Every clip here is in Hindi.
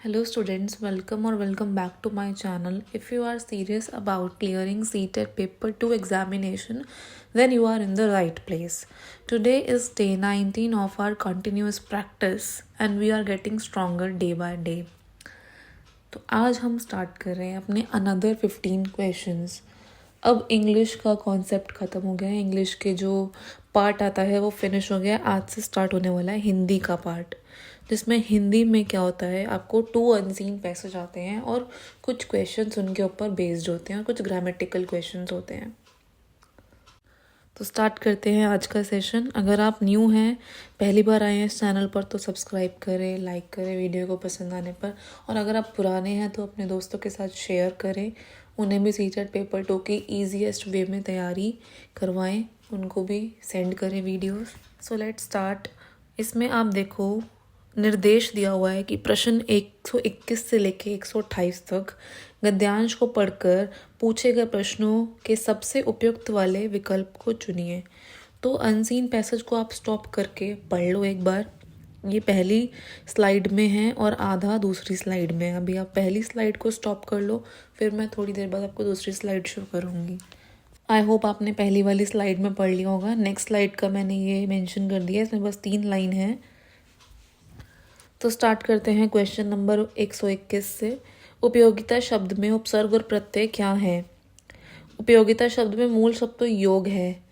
Hello students, welcome back to my channel. If you are serious about clearing CTET paper 2 examination, then you are in the right place. Today is day 19 of our continuous practice and we are getting stronger day by day. तो आज हम स्टार्ट कर रहे हैं अपने अनदर 15 क्वेश्चंस. अब इंग्लिश का कॉन्सेप्ट ख़त्म हो गया है. इंग्लिश के जो पार्ट आता है वो फिनिश हो गया. आज से स्टार्ट होने वाला है हिंदी का पार्ट, जिसमें हिंदी में क्या होता है, आपको 2 अनसीन पैसेज आते हैं और कुछ क्वेश्चंस उनके ऊपर बेस्ड होते हैं और कुछ ग्रामेटिकल क्वेश्चंस होते हैं. तो स्टार्ट करते हैं आज का सेशन. अगर आप न्यू हैं, पहली बार आए हैं इस चैनल पर, तो सब्सक्राइब करें, लाइक करें वीडियो को पसंद आने पर. और अगर आप पुराने हैं तो अपने दोस्तों के साथ शेयर करें, उन्हें भी सीटेट पेपर 2 की ईजीएस्ट वे में तैयारी करवाएं, उनको भी सेंड करें वीडियोस. So let's start. इसमें आप देखो निर्देश दिया हुआ है कि प्रश्न 121 से लेके 128 तक गद्यांश को पढ़कर पूछे गए प्रश्नों के सबसे उपयुक्त वाले विकल्प को चुनिए. तो अनसीन पैसेज को आप स्टॉप करके पढ़ लो एक बार. ये पहली स्लाइड में है और आधा दूसरी स्लाइड में है. अभी आप पहली स्लाइड को स्टॉप कर लो, फिर मैं थोड़ी देर बाद आपको दूसरी स्लाइड शो करूँगी. आई होप आपने पहली वाली स्लाइड में पढ़ लिया होगा. नेक्स्ट स्लाइड का मैंने ये मेंशन कर दिया, इसमें बस 3 लाइन है. तो स्टार्ट करते हैं क्वेश्चन नंबर 121 से. उपयोगिता शब्द में उपसर्ग और प्रत्यय क्या है? उपयोगिता शब्द में मूल शब्द तो योग है,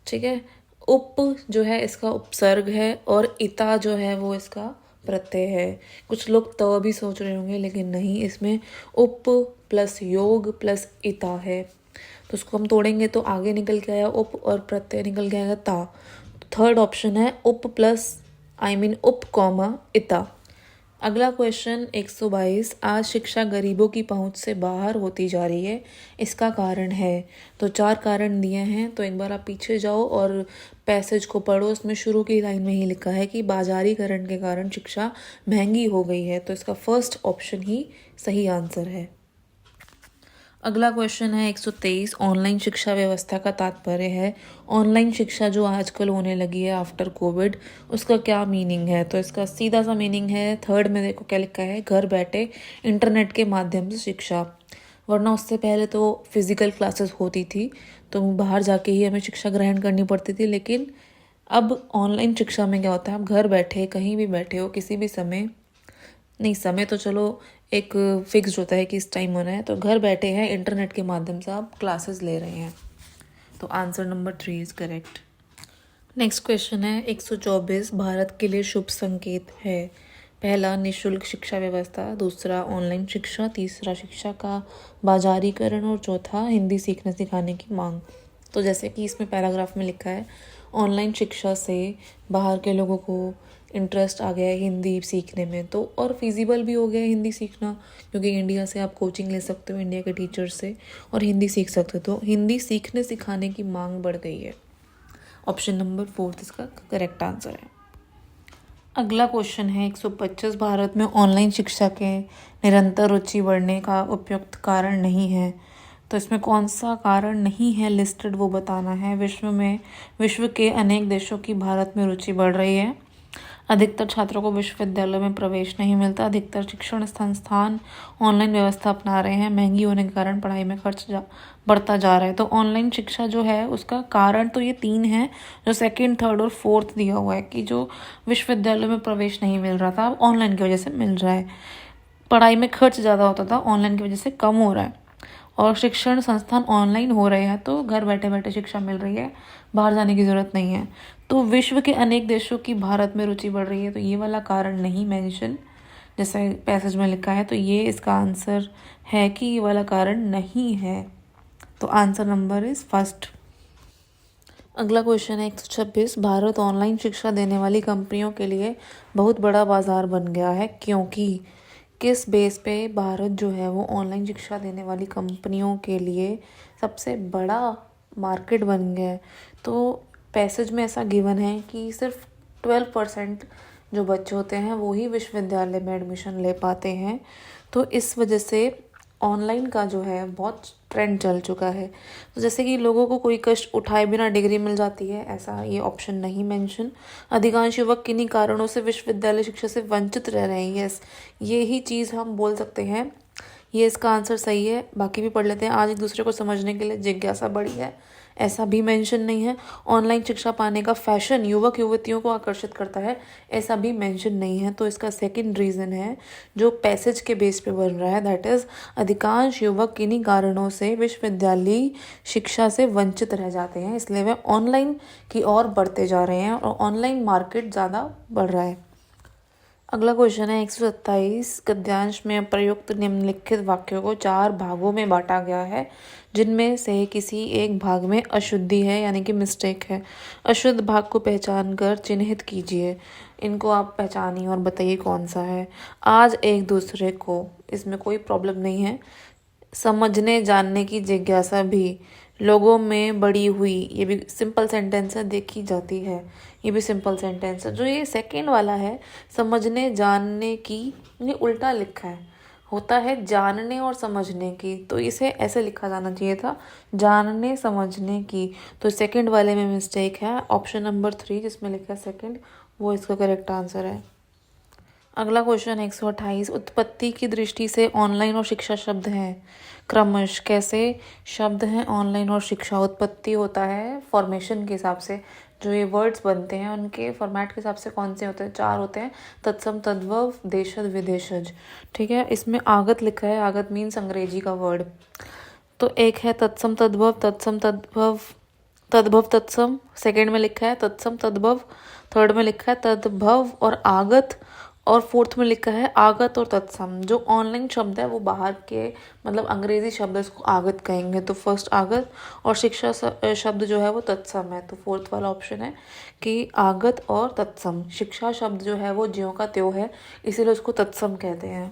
ठीक है. उप जो है इसका उपसर्ग है और इता जो है वो इसका प्रत्यय है. कुछ लोग त भी सोच रहे होंगे, लेकिन नहीं, इसमें उप प्लस योग प्लस इता है. तो उसको हम तोड़ेंगे तो आगे निकल के आया उप और प्रत्यय निकल के आएगा ता. थर्ड ऑप्शन है उप प्लस उप कॉमा इता. अगला क्वेश्चन 122. आज शिक्षा गरीबों की पहुंच से बाहर होती जा रही है, इसका कारण है. तो 4 कारण दिए हैं. तो एक बार आप पीछे जाओ और पैसेज को पढ़ो. उसमें शुरू की लाइन में ही लिखा है कि बाजारीकरण के कारण शिक्षा महंगी हो गई है. तो इसका फर्स्ट ऑप्शन ही सही आंसर है. अगला क्वेश्चन है 123. ऑनलाइन शिक्षा व्यवस्था का तात्पर्य है. ऑनलाइन शिक्षा जो आजकल होने लगी है आफ्टर कोविड, उसका क्या मीनिंग है? तो इसका सीधा सा मीनिंग है, थर्ड में देखो क्या लिखा है, घर बैठे इंटरनेट के माध्यम से शिक्षा. वरना उससे पहले तो फिजिकल क्लासेस होती थी, तो बाहर जाके ही हमें शिक्षा ग्रहण करनी पड़ती थी. लेकिन अब ऑनलाइन शिक्षा में क्या होता है, आप घर बैठे कहीं भी बैठे हो, किसी भी समय, नहीं समय तो चलो एक फिक्स होता है कि इस टाइम होना है, तो घर बैठे हैं इंटरनेट के माध्यम से आप क्लासेस ले रहे हैं. तो answer number 3 is correct. Next question है 124. भारत के लिए शुभ संकेत है. पहला निशुल्क शिक्षा व्यवस्था, दूसरा ऑनलाइन शिक्षा, तीसरा शिक्षा का बाजारीकरण और चौथा हिंदी सीखने सिखाने की मांग. तो जैसे कि इसमें पैराग्राफ में लिखा है, ऑनलाइन शिक्षा से बाहर के लोगों को इंटरेस्ट आ गया है हिंदी सीखने में, तो और फिजिबल भी हो गया है हिंदी सीखना, क्योंकि इंडिया से आप कोचिंग ले सकते हो, इंडिया के टीचर से, और हिंदी सीख सकते हो. तो हिंदी सीखने सिखाने की मांग बढ़ गई है. ऑप्शन नंबर 4 इसका करेक्ट आंसर है. अगला क्वेश्चन है 125. भारत में ऑनलाइन शिक्षा के निरंतर रुचि बढ़ने का उपयुक्त कारण नहीं है. तो इसमें कौन सा कारण नहीं है लिस्टेड, वो बताना है. विश्व के अनेक देशों की भारत में रुचि बढ़ रही है. अधिकतर छात्रों को विश्वविद्यालय में प्रवेश नहीं मिलता. अधिकतर शिक्षण संस्थान ऑनलाइन व्यवस्था अपना रहे हैं. महंगी होने के कारण पढ़ाई में खर्च बढ़ता जा रहा है. तो ऑनलाइन शिक्षा जो है उसका कारण तो ये 3 है, जो सेकंड, थर्ड और फोर्थ दिया हुआ है, कि जो विश्वविद्यालय में प्रवेश नहीं मिल रहा था, अब ऑनलाइन की वजह से मिल रहा है. पढ़ाई में खर्च ज़्यादा होता था, ऑनलाइन की वजह से कम हो रहा है. और शिक्षण संस्थान ऑनलाइन हो रहे हैं, तो घर बैठे बैठे शिक्षा मिल रही है, बाहर जाने की ज़रूरत नहीं है. तो विश्व के अनेक देशों की भारत में रुचि बढ़ रही है, तो ये वाला कारण नहीं मेंशन जैसे पैसेज में लिखा है. तो ये इसका आंसर है कि ये वाला कारण नहीं है. तो आंसर नंबर इज फर्स्ट. अगला क्वेश्चन है 126. भारत ऑनलाइन शिक्षा देने वाली कंपनियों के लिए बहुत बड़ा बाजार बन गया है, क्योंकि किस बेस पे भारत जो है वो ऑनलाइन शिक्षा देने वाली कंपनियों के लिए सबसे बड़ा मार्केट बन गया है. तो पैसेज में ऐसा गिवन है कि सिर्फ 12% जो बच्चे होते हैं वो ही विश्वविद्यालय में एडमिशन ले पाते हैं. तो इस वजह से ऑनलाइन का जो है बहुत ट्रेंड चल चुका है। तो जैसे कि लोगों को कोई कष्ट उठाए बिना डिग्री मिल जाती है, ऐसा ये ऑप्शन नहीं मेंशन। अधिकांश युवक किन्हीं कारणों से विश्वविद्यालय शिक्षा से वंचित रह रहे हैं। यस, ये ही चीज़ हम बोल सकते हैं, ये इसका आंसर सही है। बाकी भी पढ़ लेते हैं। आज एक दूसरे को समझने के लिए जिज्ञासा बढ़ी है, ऐसा भी मेंशन नहीं है। ऑनलाइन शिक्षा पाने का फैशन युवक युवतियों को आकर्षित करता है, ऐसा भी मेंशन नहीं है। तो इसका सेकंड रीज़न है जो पैसेज के बेस पे बन रहा है, दैट इज़ अधिकांश युवक किन्हीं कारणों से विश्वविद्यालय शिक्षा से वंचित रह जाते हैं, इसलिए वे ऑनलाइन की ओर बढ़ते जा रहे हैं और ऑनलाइन मार्केट ज़्यादा बढ़ रहा है। अगला क्वेश्चन है 127। गद्यांश में प्रयुक्त निम्नलिखित वाक्यों को 4 भागों में बांटा गया है, जिनमें से किसी एक भाग में अशुद्धि है यानी कि मिस्टेक है। अशुद्ध भाग को पहचान कर चिन्हित कीजिए। इनको आप पहचानिए और बताइए कौन सा है। आज एक दूसरे को, इसमें कोई प्रॉब्लम नहीं है। समझने जानने की जिज्ञासा भी, लोगों में बड़ी हुई, ये भी सिंपल सेंटेंस है, देखी जाती है, ये भी सिंपल सेंटेंस है। जो ये सेकंड वाला है समझने जानने की, ये उल्टा लिखा है, होता है जानने और समझने की, तो इसे ऐसे लिखा जाना चाहिए था, जानने समझने की। तो सेकंड वाले में मिस्टेक है। ऑप्शन नंबर 3 जिसमें लिखा है सेकंड, वो इसका करेक्ट आंसर है। अगला क्वेश्चन 128। उत्पत्ति की दृष्टि से ऑनलाइन और शिक्षा शब्द हैं क्रमश कैसे शब्द हैं ऑनलाइन और शिक्षा। उत्पत्ति होता है फॉर्मेशन के हिसाब से, जो ये वर्ड्स बनते हैं उनके फॉर्मेट के हिसाब से कौन से होते हैं, 4 होते हैं, तत्सम, तद्भव, देशज, विदेशज। ठीक है, इसमें आगत लिखा है, आगत मीन्स अंग्रेजी का वर्ड। तो एक है तत्सम तद्भव, तत्सम तद्भव, तद्भव तत्सम। सेकेंड में लिखा है तत्सम तद्भव, थर्ड में लिखा है तद्भव और आगत, और फोर्थ में लिखा है आगत और तत्सम। जो ऑनलाइन शब्द है वो बाहर के मतलब अंग्रेजी शब्द है, इसको आगत कहेंगे। तो फर्स्ट आगत, और शिक्षा शब्द जो है वो तत्सम है। तो फोर्थ वाला ऑप्शन है कि आगत और तत्सम। शिक्षा शब्द जो है वो ज्यों का त्यों है, इसीलिए उसको तत्सम कहते हैं।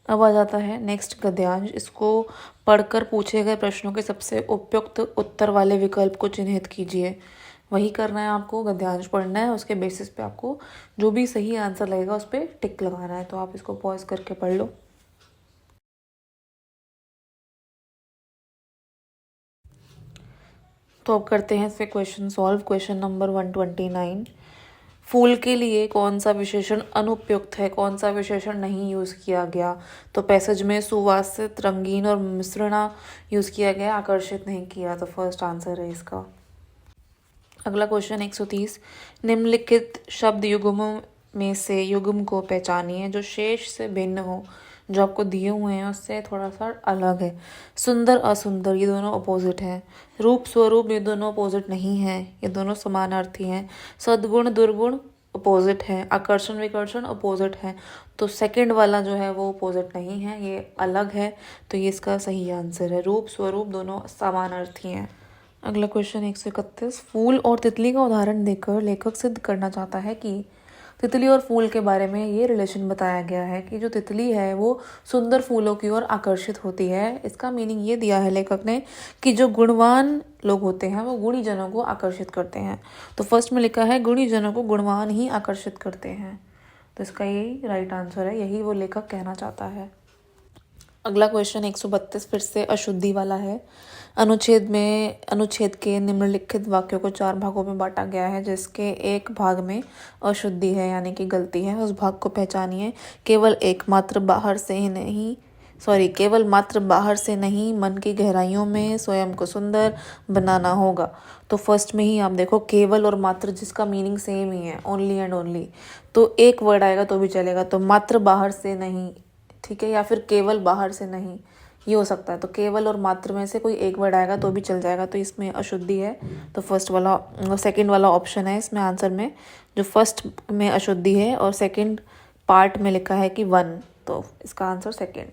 अब आ जाता है नेक्स्ट गद्यांश। इसको पढ़कर पूछे गए प्रश्नों के सबसे उपयुक्त उत्तर वाले विकल्प को चिन्हित कीजिए। वही करना है आपको, गद्यांश पढ़ना है, उसके बेसिस पे आपको जो भी सही आंसर लगेगा उस पर टिक लगाना है। तो आप इसको पॉज करके पढ़ लो। तो अब करते हैं इस पे क्वेश्चन सॉल्व। Question number 129। फूल के लिए कौन सा विशेषण अनुपयुक्त है, कौन सा विशेषण नहीं यूज़ किया गया। तो पैसेज में सुवासित, रंगीन और मिश्रणा यूज़ किया गया, आकर्षित नहीं किया। तो फर्स्ट आंसर है इसका। अगला क्वेश्चन 130। निम्नलिखित शब्द युग्मों में से युग्म को पहचानिए जो शेष से भिन्न हो, जो आपको दिए हुए हैं उससे थोड़ा सा अलग है। सुंदर असुंदर, ये दोनों अपोजिट हैं। रूप स्वरूप, ये दोनों अपोजिट नहीं हैं, ये दोनों समानार्थी हैं। सद्गुण दुर्गुण अपोजिट है। आकर्षण विकर्षण अपोजिट है। तो सेकंड वाला जो है वो अपोजिट नहीं है, ये अलग है। तो ये इसका सही आंसर है। रूप स्वरूप दोनों समानार्थी हैं। अगला क्वेश्चन 131। फूल और तितली का उदाहरण देकर लेखक सिद्ध करना चाहता है कि तितली और फूल के बारे में ये रिलेशन बताया गया है कि जो तितली है वो सुंदर फूलों की ओर आकर्षित होती है। इसका मीनिंग ये दिया है लेखक ने कि जो गुणवान लोग होते हैं वो गुणी जनों को आकर्षित करते हैं। तो फर्स्ट में लिखा है गुणी जनों को गुणवान ही आकर्षित करते हैं। तो इसका यही राइट आंसर है, यही वो लेखक कहना चाहता है। अगला क्वेश्चन 132 फिर से अशुद्धि वाला है। अनुच्छेद के निम्नलिखित वाक्यों को 4 भागों में बांटा गया है, जिसके एक भाग में अशुद्धि है यानी कि गलती है। उस भाग को पहचानिए। केवल मात्र बाहर से नहीं मन की गहराइयों में स्वयं को सुंदर बनाना होगा। तो फर्स्ट में ही आप देखो केवल और मात्र, जिसका मीनिंग सेम ही है, ओनली एंड ओनली। तो एक वर्ड आएगा तो भी चलेगा। तो मात्र बाहर से नहीं, ठीक है, या फिर केवल बाहर से नहीं, ये हो सकता है। तो केवल और मात्र में से कोई एक वर्ड आएगा तो भी चल जाएगा। तो इसमें अशुद्धि है। तो सेकंड वाला ऑप्शन है इसमें आंसर में, जो फर्स्ट में अशुद्धि है और सेकंड पार्ट में लिखा है कि 1। तो इसका आंसर सेकंड।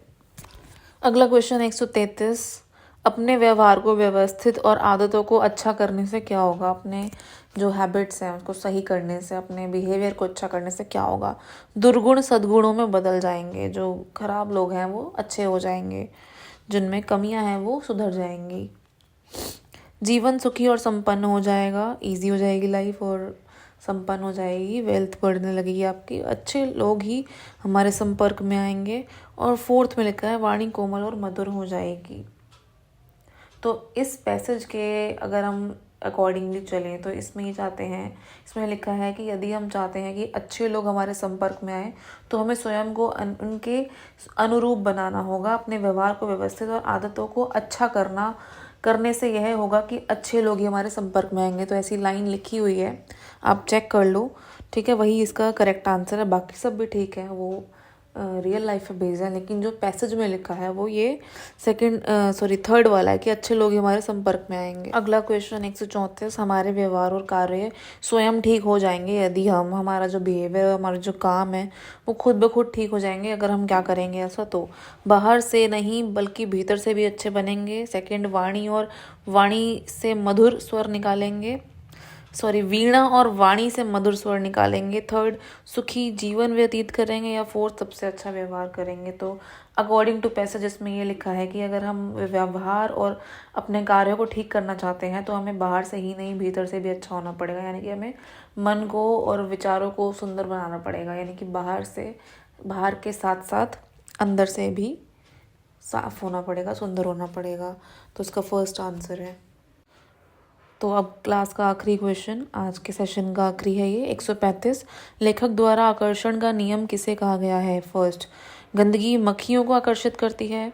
अगला क्वेश्चन 133। अपने व्यवहार को व्यवस्थित और आदतों को अच्छा करने से क्या होगा। अपने जो हैबिट्स हैं उसको सही करने से, अपने बिहेवियर को अच्छा करने से क्या होगा। दुर्गुण सद्गुणों में बदल जाएंगे। जो खराब लोग हैं वो अच्छे हो जाएंगे, जिनमें कमियां हैं वो सुधर जाएंगी। जीवन सुखी और संपन्न हो जाएगा, इजी हो जाएगी लाइफ और संपन्न हो जाएगी, वेल्थ बढ़ने लगेगी आपकी, अच्छे लोग ही हमारे संपर्क में आएंगे। और फोर्थ में लिखा है वाणी कोमल और मधुर हो जाएगी। तो इस पैसेज के अगर हम अकॉर्डिंगली चलें तो इसमें ये चाहते हैं, इसमें लिखा है कि यदि हम चाहते हैं कि अच्छे लोग हमारे संपर्क में आए तो हमें स्वयं को उनके अनुरूप बनाना होगा, अपने व्यवहार को व्यवस्थित और आदतों को अच्छा करने से यह होगा कि अच्छे लोग ही हमारे संपर्क में आएंगे। तो ऐसी लाइन लिखी हुई है, आप चेक कर लो, ठीक है, वही इसका करेक्ट आंसर है। बाकी सब भी ठीक है, वो रियल लाइफ पे बेस्ड है, लेकिन जो पैसेज में लिखा है वो ये थर्ड वाला है कि अच्छे लोग हमारे संपर्क में आएंगे। अगला क्वेश्चन 134, हमारे व्यवहार और कार्य स्वयं ठीक हो जाएंगे यदि हमारा जो बिहेवियर, हमारा जो काम है वो खुद ब खुद ठीक हो जाएंगे अगर हम क्या करेंगे ऐसा। तो बाहर से नहीं बल्कि भीतर से भी अच्छे बनेंगे। सेकेंड, वाणी से मधुर स्वर निकालेंगे, वीणा और वाणी से मधुर स्वर निकालेंगे। थर्ड, सुखी जीवन व्यतीत करेंगे। या फोर्थ, सबसे अच्छा व्यवहार करेंगे। तो अकॉर्डिंग टू पैसेज इसमें ये लिखा है कि अगर हम व्यवहार और अपने कार्यों को ठीक करना चाहते हैं तो हमें बाहर से ही नहीं भीतर से भी अच्छा होना पड़ेगा, यानी कि हमें मन को और विचारों को सुंदर बनाना पड़ेगा, यानी कि बाहर के साथ साथ अंदर से भी साफ होना पड़ेगा, सुंदर होना पड़ेगा। तो इसका फर्स्ट आंसर है। तो अब क्लास का आखिरी क्वेश्चन, आज के सेशन का आखिरी है ये, 135, लेखक द्वारा आकर्षण का नियम किसे कहा गया है। फर्स्ट, गंदगी मक्खियों को आकर्षित करती है।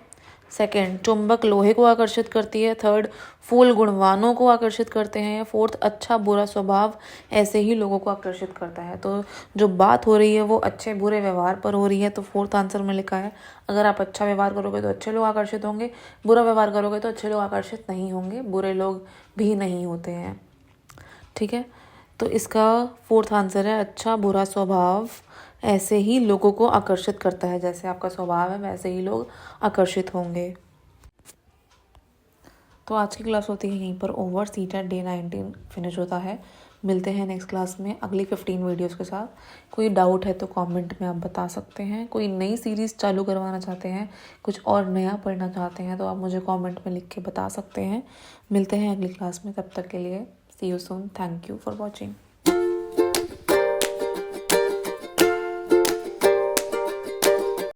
सेकंड, चुंबक लोहे को आकर्षित करती है। थर्ड, फूल गुणवानों को आकर्षित करते हैं। फोर्थ, अच्छा बुरा स्वभाव ऐसे ही लोगों को आकर्षित करता है। तो जो बात हो रही है वो अच्छे बुरे व्यवहार पर हो रही है। तो फोर्थ आंसर में लिखा है अगर आप अच्छा व्यवहार करोगे तो अच्छे लोग आकर्षित होंगे, बुरा व्यवहार करोगे तो अच्छे लोग आकर्षित नहीं होंगे, बुरे लोग भी नहीं होते हैं, ठीक है। तो इसका फोर्थ आंसर है अच्छा बुरा स्वभाव ऐसे ही लोगों को आकर्षित करता है, जैसे आपका स्वभाव है वैसे ही लोग आकर्षित होंगे। तो आज की क्लास होती है यहीं पर ओवर। सीटेट डे 19 फिनिश होता है। मिलते हैं नेक्स्ट क्लास में अगली 15 वीडियोस के साथ। कोई डाउट है तो कमेंट में आप बता सकते हैं। कोई नई सीरीज़ चालू करवाना चाहते हैं, कुछ और नया पढ़ना चाहते हैं तो आप मुझे कमेंट में लिख के बता सकते हैं। मिलते हैं अगली क्लास में, तब तक के लिए see you soon. Thank you for watching.